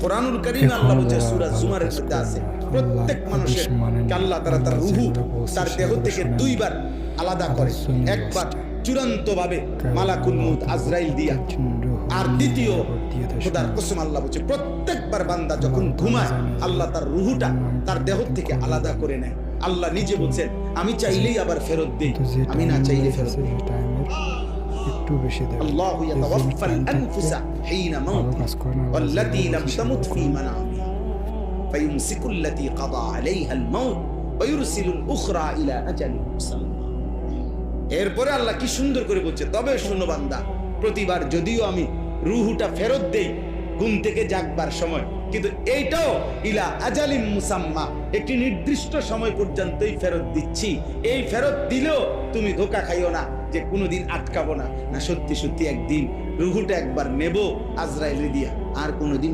কোরআনুল কারীমে আল্লাহ বলেছে সূরা জুমারের মধ্যে আছে প্রত্যেক মানুষের আল্লাহ তাআলা তার রূহ তার দেহ থেকে দুইবার আলাদা করে, একবার চূড়ান্ত ভাবে মালাকুল মউত আজরাইল দিয়া, আর দ্বিতীয় খোদার কসম আল্লাহ বলছে প্রত্যেকবার বান্দা যখন ঘুমায় আল্লাহ তার রূহটা তার দেহ থেকে আলাদা করে নেয়। আল্লাহ নিজে বলছেন আমি চাইলেই আবার ফেরত দেই, আমি না চাইলে ফেরত দেই। একটু বেশি দেয়। আল্লাহু ইয়াতাওয়াফাল আনফুসা হিনা মাউতিহা ওয়াল্লাতী লাম তামুত ফী মানামিহা ফায়ুমসিকুল্লাতী কাদা আলাইহাল মাউত ওয়া ইউরসিলুল উখরা ইলা আজালিন মুসাম্মা। এরপরে আল্লাহ কি সুন্দর করে বলছে, তবে শোনো বান্দা, প্রতিবার যদিও আমি রূহটা ফেরত দেই ঘুম থেকে জাগবার সময়, কিন্তু এইটাও ইলা আজালিম মুসাম্মা, একটি নির্দিষ্ট সময় পর্যন্তই ফেরত দিচ্ছি। এই ফেরত দিলেও তুমি ধোঁকা খাইও না যে কোনোদিন আটকাবো না, না সত্যি সত্যি একদিন রূহটা একবার নেব আজরাইল দিয়া, আর কোনোদিন